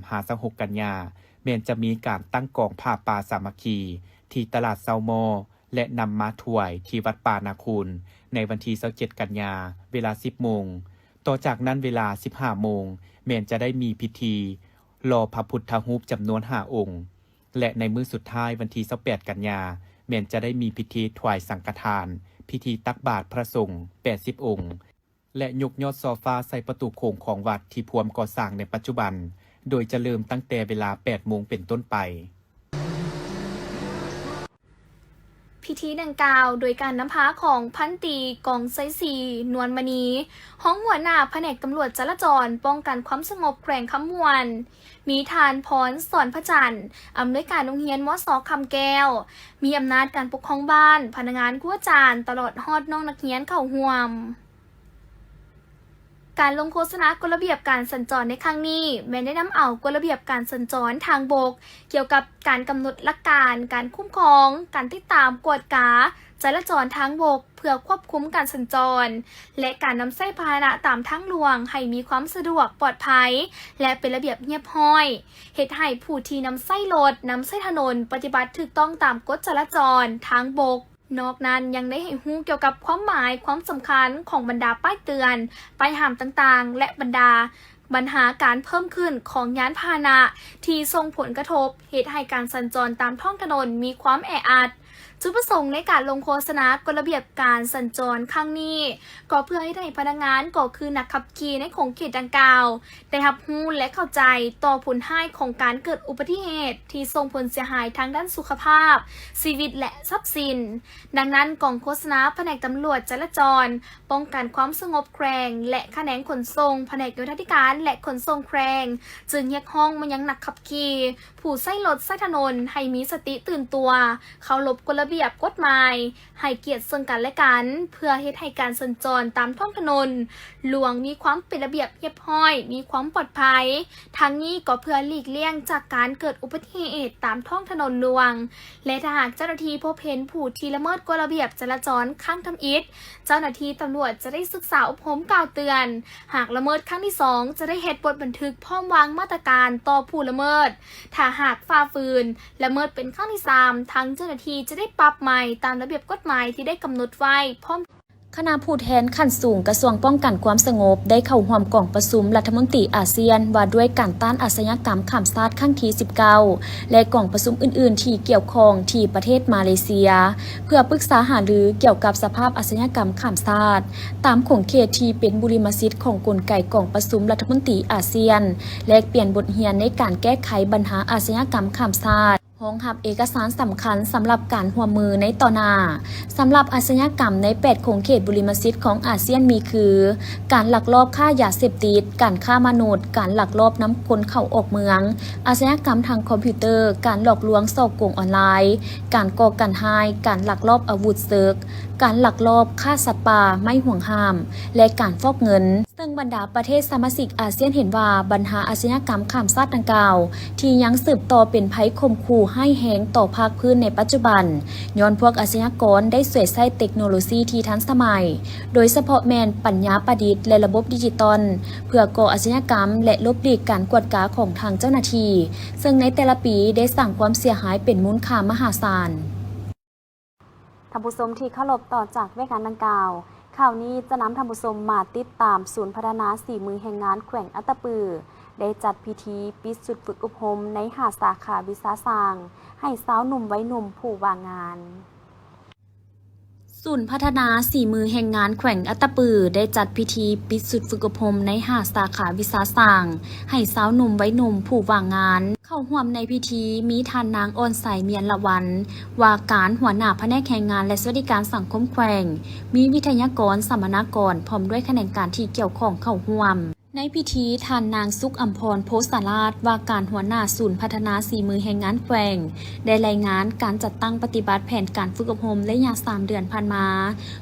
23-26 กันยาแม้นจะมีการตั้งกองผ้าป่าสามัคคีที่ตลาดเซามอและนำมาถวายที่วัดป่านาคูนในวันที่27 กันยาเวลา 10 โมงต่อจากนั้นเวลา 15 โมงแม้นจะได้มีพิธีรอพระพุทธรูปจำนวน 5 องค์และในมื้อสุดท้ายวันที่28 กันยาแม้นจะได้มีพิธีถวายสังฆทานพิธีตักบาตรพระสงฆ์80 องค์และยกยอดซอฟ้าใส่ประตูโค้งของวัดที่พวมก่อสร้างในปัจจุบันโดยจะเริ่มตั้งแต่เวลา 8 โมงเป็นต้นไปพิธีดังกล่าวโดยการนำพาของพันตรีกองไซซีนวลมณีห้องหัวหน้าแผนกตำรวจจราจรป้องกันความสงบแขวงคำมวนมีทานพรสอนพระจันทร์อำนวยการโรงเรียนมส.คำแก้วมีอำนาจการปกครองบ้านพนักงานกู้อาจารย์ตลอดฮอดน้องนักเรียนเข้าห่วมการลงโฆษณากฎระเบียบการสัญจรในครั้งนี้แม้ได้นำเอากฎระเบียบการสัญจรทางบกเกี่ยวกับการกำหนดหลักการคุ้มครองการติดตามกวดกาจราจรทางบกเพื่อควบคุมการสัญจรและการนำใช้พาหนะตามทางหลวงให้มีความสะดวกปลอดภัยและเป็นระเบียบเรียบร้อยเฮ็ดให้ผู้ที่นำใช้รถนำใช้ถนนปฏิบัติถูกต้องตามกฎจราจรทางบกนอกนั้นยังได้ให้รู้เกี่ยวกับความหมายความสำคัญของบรรดาป้ายเตือนป้ายห้ามต่างๆและบรรดาปัญหาการเพิ่มขึ้นของยานพาหนะที่ส่งผลกระทบเหตุให้การสัญจรตามท้องถนนมีความแออัดจุดประสงค์ในการลงโฆษณากฎระเบียบการสัญจรครั้งนี้ก็เพื่อให้ได้พนักงานก็คือนักขับขี่ในของเขตดังกล่าวได้รับรู้และเข้าใจต่อผลให้ของการเกิดอุบัติเหตุที่ส่งผลเสียหายทางด้านสุขภาพชีวิตและทรัพย์สินดังนั้นกองโฆษณาแผนกตำรวจจราจรป้องกันความสงบแขวงและแขนงขนส่งแผนกโยธาธิการและขนส่งแขวงจึงเรียกห้องมายังนักขับขี่ผู้ใช้รถใช้ถนนให้มีสติตื่นตัวเคารพกฎระเบียบกฎหมายให้เกียรติซึ่งกันและกันเพื่อเฮ็ดให้การสัญจรตามท้องถนนหลวงมีความเป็นระเบียบเรียบร้อยมีความปลอดภัยทั้งนี้ก็เพื่อหลีกเลี่ยงจากการเกิดอุบัติเหตุตามท้องถนนหลวงและถ้าหากเจ้าหน้าที่พบเห็นผู้ที่ละเมิดกฎระเบียบจราจรข้างทำอิฐเจ้าหน้าที่ตำรวจจะได้ศึกษาอบรมกล่าวเตือนหากละเมิดครั้งที่2จะได้เฮ็ดบทบันทึกพร้อมวางมาตรการต่อผู้ละเมิดถ้าหากฝ่าฝืนละเมิดเป็นครั้งที่3ทางเจ้าหน้าที่จะได้ปรับใหม่ตามระเบียบกฎหมายที่ได้กำหนดไว้พร้อมคณะผู้แทนขั้นสูงกระทรวงป้องกันความสงบได้เข้าร่วมกล่องประชุมรัฐมนตรีอาเซียนว่าด้วยการต้านอาชญากรรมข้ามชาติครั้งที่19และกล่องประชุมอื่นๆที่เกี่ยวข้องที่ประเทศมาเลเซียเพื่อปรึกษาหารือเกี่ยวกับสภาพอาชญากรรมข้ามชาติตามขงเขตที่เป็นบุริมสิทธิ์ของกลไกกล่องประชุมรัฐมนตรีอาเซียนและเปลี่ยนบทเรียนในการแก้ไขปัญหาอาชญากรรมข้ามชาติ รองรับเอกสารสำคัญสำหรับการร่วมมือในต่อหน้าสำหรับอาชญากรรมใน8โขงเขตบุริมสิทธิ์ของอาเซียนมีคือ การลักลอบค้ายาเสพติดการฆ่ามนุษย์การลักลอบนำคนเข้าออกเมืองอาชญากรรมทางคอมพิวเตอร์การหลอกลวงส่อโกงออนไลน์การก่อการร้ายการลักลอบอาวุธเซิกการลักลอบฆ่าสัตว์ป่าไม่ห่วงห้ามและการฟอกเงินซึ่งบรรดาประเทศสมาชิกอาเซียนเห็นว่าปัญหาอาชญากรรมข้ามชาติดังกล่าวที่ยังสืบต่อเป็นภัยข่มขู่ให้แหงต่อภาคพื้นในปัจจุบันย้อนพวกอาชญากรได้สวยใช้เทคโนโลยีที่ทันสมัยโดยเฉพาะแมนปัญญาประดิษฐ์และระบบดิจิตอลเพื่อก่ออาชญากรรมและลบหลีกการกวดกาของทางเจ้าหน้าที่ซึ่งในแต่ละปีได้สร้างความเสียหายเป็นมูลค่ามหาศาลท่านผู้ชมที่เคารพต่อจากรายการดังกล่าวข่าวนี้จะนำท่านผู้ชมมาติดตามศูนย์พัฒนาฝีมือแห่งงานแขวงอัตตปือได้จัดพิธีปิดสุดฝึกอบรมใน5สาขาวิชาสร้างให้สาวหนุ่มวัยหนุ่มผู้ว่างงานศูนย์พัฒนาฝีมือแห่งงานแขวงอัตตปือได้จัดพิธีปิดสุดฝึกอบรมใน5สาขาวิชาสร้างให้สาวหนุ่มวัยหนุ่มผู้ว่างงานเข้าร่วมในพิธีมีท่านนางอ่อนใสเมียนละวันว่าการหัวหน้าแผนกแรงงานและสวัสดิการสังคมแขวงมีวิทยากรสัมมนากรพร้อมด้วยแขนงการที่เกี่ยวข้องเข้าร่วมในพิธีท่านนางสุขอัมพรโพสาราชว่าการหัวหน้าศูนย์พัฒนาฝีมือแห่งงานแขวงได้รายงานการจัดตั้งปฏิบัติแผนการฝึกอบรมระยะ3 เดือนผ่านมา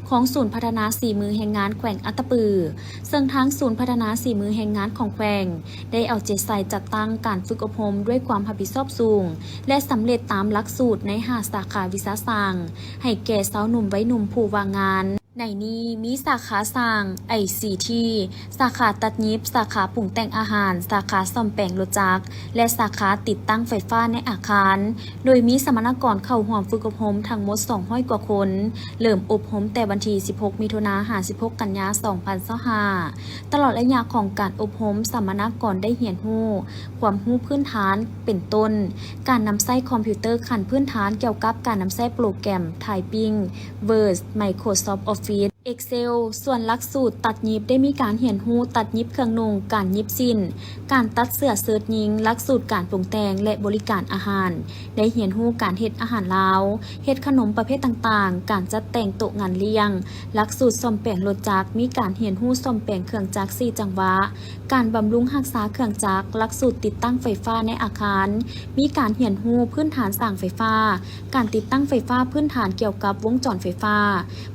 ของศูนย์พัฒนาฝีมือแห่งงานแขวงอัตตปือซึ่งทั้งศูนย์พัฒนาฝีมือแห่งงานของแขวงได้เอาใจใส่จัดตั้งการฝึกอบรมด้วยความรับผิดชอบสูงและสำเร็จตามหลักสูตรใน5สาขาวิชาสร้างให้แก่สาวหนุ่มวัยหนุ่มผู้ว่างงานในนี้มีสาขาสร้าง ICT สาขาตัดเย็บสาขาปรุงแต่งอาหารสาขาซ่อมแปลงรถจักรและสาขาติดตั้งไฟฟ้าในอาคารโดยมีสมณกรเข้าร่วมฝึกอบรมทั้งหมด200 กว่าคนเริ่มอบรมแต่วันที่16 มิถุนายน 16 กันยายน 2025ตลอดระยะของการอบรมสมณกรได้เรียนรู้ความรู้พื้นฐานเป็นต้นการนำใช้คอมพิวเตอร์ขั้นพื้นฐานเกี่ยวกับการนำใช้โปรแกรม Typing Word Microsoft Office Excel ส่วนหลักสูตรตัดยิบได้มีการเรียนรู้ตัดยิบเครื่องนุ่งการยิบสิ้นการตัดเสื้อเชิ้ตยิงหลักสูตรการปรุงแต่งและบริการอาหารได้เรียนรู้การเฮ็ดอาหารลาวเฮ็ดขนมประเภทต่างๆการจัดแต่งโต๊ะงานเลี้ยงหลักสูตรซ่อมแปลงรถจักรมีการเรียนรู้ซ่อมแปลงเครื่องจักร4 จังหวะการบำรุงรักษาเครื่องจักรหลักสูตรติดตั้งไฟฟ้าในอาคารมีการเรียนรู้พื้นฐานสร้างไฟฟ้าการติดตั้งไฟฟ้าพื้นฐานเกี่ยวกับวงจรไฟฟ้า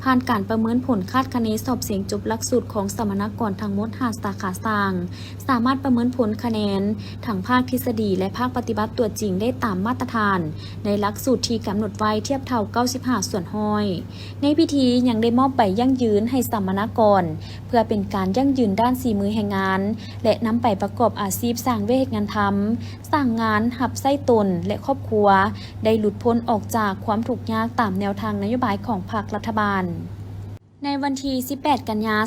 ผ่านการประเมินผลคาดคะเนสอบเสียงจบหลักสูตรของสมณกรทั้งหมด5สาขาสร้างสามารถประเมินผลคะแนนทั้งภาคทฤษฎีและภาคปฏิบัติตัวจริงได้ตามมาตรฐานในหลักสูตรที่กำหนดไว้เทียบเท่า95 ส่วนห้อยในพิธียังได้มอบใบยั่งยืนให้สมณกรเพื่อเป็นการยั่งยืนด้านฝีมือแห่งงานและนำไปประกอบอาชีพสร้างเวทงานทำสร้างงานหับไส้ตนและครอบครัวได้หลุดพ้นออกจากความทุกข์ยากตามแนวทางนโยบายของพรรครัฐบาลในวันที่ 18 กันยายน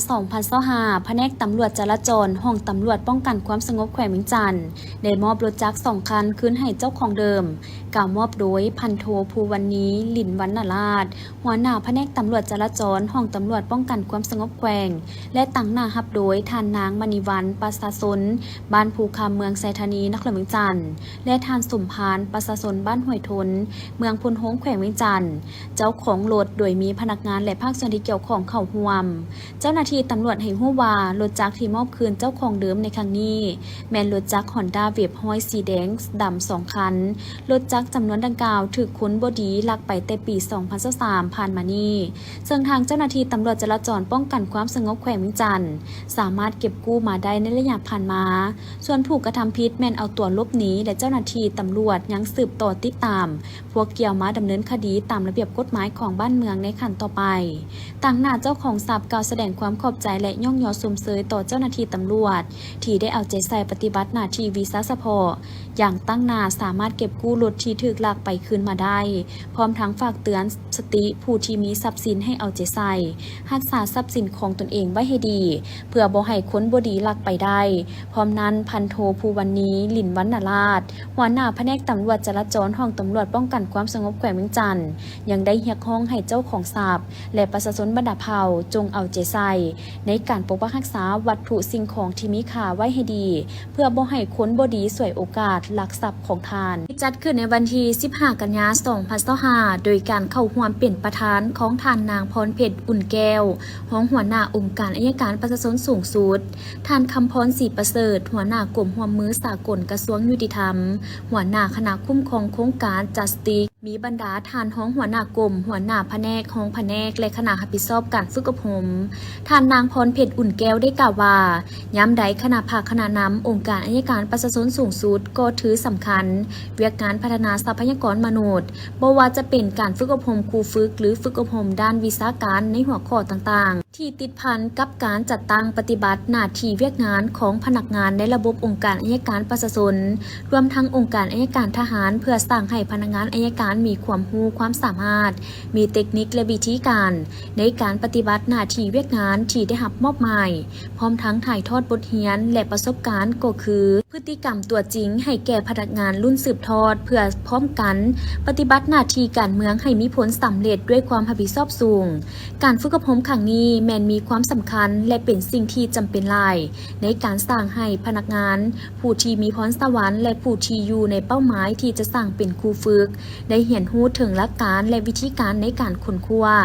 2025แผนกตำรวจจราจรห้องตำรวจป้องกันความสงบแขวงเวียงจันทน์ได้มอบรถจักร2 คันคืนให้เจ้าของเดิมกล่าวมอบโดยพันโทภูวรรณีลินวรรณราชหัวหน้าแผนกตำรวจจราจรห้องตำรวจป้องกันความสงบแขวงและตั้งหน้ารับโดยท่านนางมณีวรรณประชาชนบ้านภูคำเมืองไซธานีนครเวียงจันทน์และท่านสมพานประชาชนบ้านห้วยทนเมืองพลโฮงแขวงเวียงจันทน์เจ้าของรถโดยมีพนักงานและภาคส่วนที่เกี่ยวข้องเข้าร่วมเจ้าหน้าที่ตำรวจให้รู้ว่ารถจักรที่มอบคืนเจ้าของเดิมในครั้งนี้แม่นรถจักร Honda Wave ห้อยสีแดงดำ2 คันรถจักรจำนวนดังกล่าวถูกค้นบดีลักไปแต่ปี 2023 ผ่านมานี้ซึ่งทางเจ้าหน้าที่ตำรวจจราจรป้องกันความสงบแขวงเวียงจันทน์สามารถเก็บกู้มาได้ในระยะผ่านมาส่วนผู้กระทำผิดแม่นเอาตัวลบหนีและเจ้าหน้าที่ตำรวจยังสืบต่อติดตามพวกเกี่ยวมาดำเนินคดีตามระเบียบกฎหมายของบ้านเมืองในขั้นต่อไปต่างหน้าเจ้าของทรัพย์กล่าวแสดงความขอบใจและย่องยอสมเสยต่อเจ้าหน้าที่ตำรวจที่ได้เอาใจใส่ปฏิบัติหน้าที่วีซ่าเฉพาะอย่างตั้งหน้าสามารถเก็บกู้รถที่ถูกลักไปคืนมาได้พร้อมทั้งฝากเตือนสติผู้ที่มีทรัพย์สินให้เอาใจใส่รักษาทรัพย์สินของตนเองไว้ให้ดีเพื่อบ่ให้คนบ่ดีลักไปได้พร้อมนั้นพันโทภูวรรณีลินวรรณราชหัวหน้าแผนกตำรวจจราจรห้องตำรวจป้องกันความสงบแขวงเวียงจันทน์ยังได้เรียกร้องให้เจ้าของทรัพย์และประชาชนบรรดา เผ่าจงเอาใจใส่ในการปกปักรักษาวัตถุสิ่งของที่มีค่าไว้ให้ดี เพื่อบ่ให้คนบ่ดีสวยโอกาสลักทรัพย์ของทานจัดขึ้นในวันที่ 15 กันยายน 2025 โดยการเข้าร่วมเป็นประธานของท่านนางพรเพชรอุ่นแก้วรองหัวหน้าองค์การอัยการประชาชนสูงสุดท่านคำพรศรีประเสริฐหัวหน้ากรมร่วมมือสากลกระทรวงยุติธรรมหัวหน้าคณะคุ้มครองโครงการ Justice มีบรรดาทานห้องหัวหน้ากรมหัวหน้าแผนกห้องแผนกและคณะรับผิดชอบการฝึกอบรมท่านนางพรเพชรอุ่นแก้วได้กล่าวว่าย้ำใดคณะภาคคณะนำองค์การอัยการประชาชนสูงสุดก็ถือสำคัญเวียกงานพัฒนาทรัพยากรมนุษย์บ่ว่าจะเป็นการฝึกอบรมครูฝึกหรือฝึกอบรมด้านวิชาการในหัวข้อต่างๆที่ติดพันกับการจัดตั้งปฏิบัติหน้าที่เวียกงานของพนักงานในระบบองค์การอัยการประชาชนรวมทั้งองค์การอัยการทหารเพื่อสร้างให้พนักงานอัยการมีความรู้ความสามารถมีเทคนิคและวิธีการในการปฏิบัติหน้าที่เวียกงานที่ได้รับมอบหมายพร้อมทั้งถ่ายทอดบทเรียนและประสบการณ์ก็คือพฤติกรรมตัวจริงให้แก่พนักงานรุ่นสืบทอดเพื่อพร้อมกันปฏิบัติหน้าที่การเมืองให้มีผลสำเร็จด้วยความรับผิดชอบสูงการฝึกอบรมครั้งนี้แม้นมีความสำคัญและเป็นสิ่งที่จำเป็นหลายในการสร้างให้พนักงานผู้ที่มีพรสวรรค์และผู้ที่อยู่ในเป้าหมายที่จะสร้างเป็นครูฝึกได้เรียนรู้ถึงหลักการและวิธีการในการค้นคว้า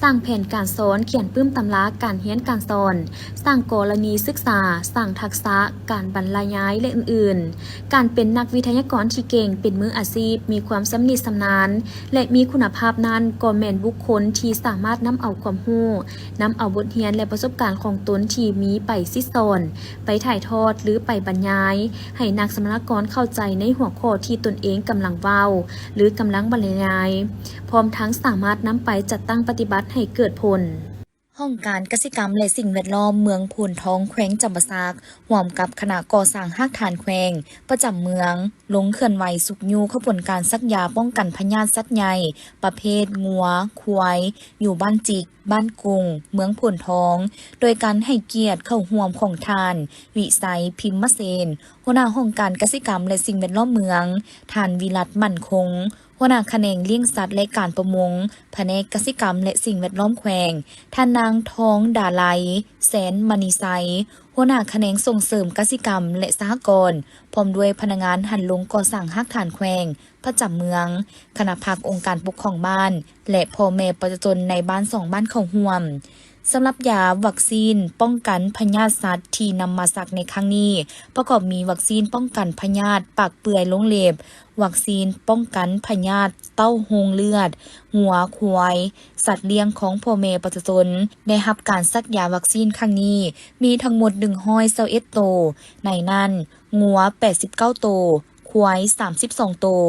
สร้างแผนการสอนเขียนปื้มตำราการเรียนการสอนสร้างกรณีศึกษาสร้างทักษะการบรรยายและอื่นๆการเป็นนักวิทยากรที่เก่งเป็นมืออาชีพมีความสำนิชำนาญและมีคุณภาพนั้นก็แม่นบุคคลที่สามารถนำเอาความรู้นำเอาบทเรียนและประสบการณ์ของตนที่มีไปซิสอนไปถ่ายทอดหรือไปบรรยายให้นักสมณกรเข้าใจในหัวข้อที่ตนเองกำลังเว้าหรือกำลังบรรยายพร้อมทั้งสามารถนำไปจัดตั้งปฏิบัติให้เกิดผลห้องการกสิกรรมและสิ่งแวดล้อมเมืองโพนทองแขวงจำปาสักร่วมกับคณะก่อสร้างฮักฐานแขวงประจำเมืองลงเคลื่อนไหวสุกยูขบวนการซักยาป้องกันพยาธิสัตว์ใหญ่ประเภทงัวควายอยู่บ้านจิกบ้านกุงเมืองโพนทองโดยการให้เกียรติเข้าร่วมของทานวิสัยพิมพ์มะเซนหัวหน้าห้องการกสิกรรมและสิ่งแวดล้อมเมืองทานวิรัตมั่นคงหัวหน้าแขนงเลี้ยงสัตว์และการประมงแผนกกสิกรรมและสิ่งแวดล้อมแขวงท่านนางทองดาไลแสนมณีไซหัวหน้าแขนงส่งเสริมกสิกรรมและสหกรณ์พร้อมด้วยพนักงานหันลงก่อสร้างฮักฐานแขวงประจำเมืองคณะภาคองค์การปกครองบ้านและพ่อแม่ประชาชนในบ้าน2บ้านเข้าร่วมสำหรับยาวัคซีนป้องกันพยาธิสัตว์ที่นำมาสักในครั้งนี้ประกอบมีวัคซีนป้องกันพยาธิปากเปื่อยลงเล็บวัคซีนป้องกันพยาธิเต้าโฮงเลือดหัวควายสัตว์เลี้ยงของพ่อแม่ประชาชนได้รับการซักยาวัคซีนครั้งนี้มีทั้งหมด121ตัวในนั้นงัว89ตัวควาย32ตัว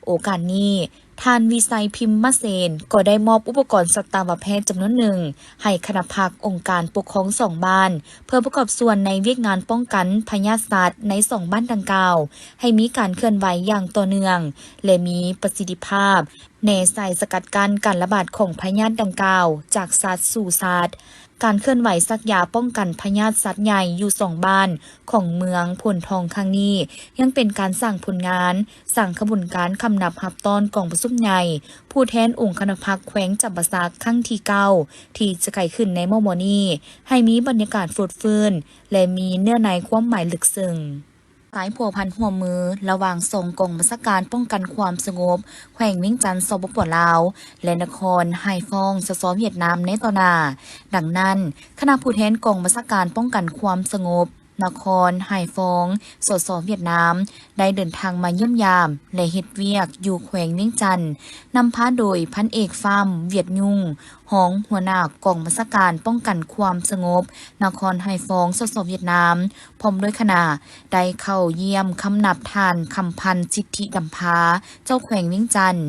โอกาสนี้ท่านวิสัยพิมพ์มะเซนก็ได้มอบอุปกรณ์สัตวแพทย์จำนวนหนึ่งให้คณะภาคองค์การปกครอง2บ้านเพื่อประกอบส่วนในเวียกงานป้องกันพยาธิสัตว์ใน2บ้านดังกล่าวให้มีการเคลื่อนไหวอย่างต่อเนื่องและมีประสิทธิภาพในสายสกัดกั้นการระบาดของพยาธิดังกล่าวจากสัตว์สู่สัตว์การเคลื่อนไหวซักยาป้องกันพยาธิสัตว์ใหญ่อยู่2บ้านของเมืองโพนทองครั้งนี้ยังเป็นการสร้างผลงานสร้างขบวนการคำนับหับตอนกองประชุมใหญ่ผู้แทนองค์คณะพรรคแขวงจำปาสักครั้งที่9ที่จะเกิดขึ้นในเมื่อวานนี้ให้มีบรรยากาศฟรุดฟื้นและมีเนื้อในความหมายลึกซึ้งสายผัวพันหัวมือระหว่างส่งกองบัญชาการป้องกันความสงบแขวงเวียงจันทร์สปป.ลาวและนครไฮฟองสสเวียดนามในต่อหน้าดังนั้นคณะผู้แทนกองบัญชาการป้องกันความสงบนครไฮฟองสสเวียดนามได้เดินทางมาเยี่ยมยามและเฮ็ดเวียกอยู่แขวงเวียงจันทร์นำพาโดยพันเอกฟาร์มเวียดยุ่งหองหัวหน้ากองบัญชาการป้องกันความสงบนครไฮฟองสสเวียดนามพร้อมด้วยคณะได้เข้าเยี่ยมคำนับทานคำพันธ์สิทธิดำพาเจ้าแขวงเวียงจันทร์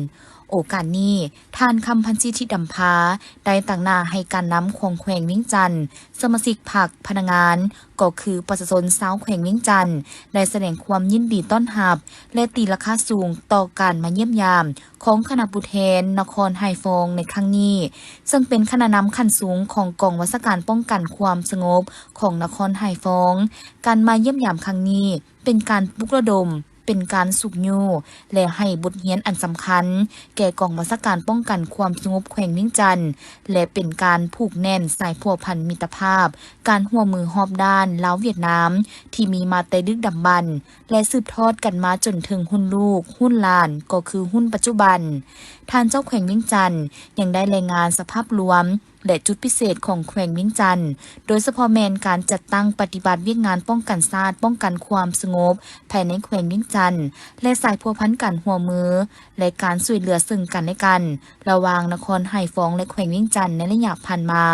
โอกาสนี้ท่านคำพันธ์สิทธิดำพาได้ตั้งหน้าให้การนำของแขวงเวียงจันทร์สมาชิกพรรคพนักงานก็คือประชาชนชาวแขวงเวียงจันทร์ได้แสดงความยินดีต้อนรับและตีราคาสูงต่อการมาเยี่ยมยามของคณะผู้แทนนครไฮฟองในครั้งนี้ซึ่งเป็นคณะนำขั้นสูงของกองบัญชาการป้องกันความสงบของนครไฮฟองการมาเยี่ยมยามครั้งนี้เป็นการปลุกระดม เป็นการสุกอยู่และให้บทเรียนอันสำคัญ แก่กองบัญชาการป้องกันความสงบแขวงเวียงจันทน์และเป็นการผูกแน่นสายพัวพันมิตรภาพ การร่วมมือรอบด้านลาวเวียดนาม ที่มีมาแต่ดึกดำบรรพ์และสืบทอดกันมาจนถึงหุ้นลูกหุ้นหลานก็คือหุ้นปัจจุบันท่านเจ้าแขวงเวียงจันทน์ยังได้รายงานสภาพรวมและจุดพิเศษของแขวงเวียงจันทน์โดยเฉพาะแมนการจัดตั้งปฏิบัติเวียกงานป้องกันชาติป้องกันความสงบภายในแขวงเวียงจันทน์และสายพัวพันกันหัวมือและการช่วยเหลือซึ่งกันและกันระหว่างนครไหฟ้องและแขวงเวียงจันทน์ในระยะผ่านมา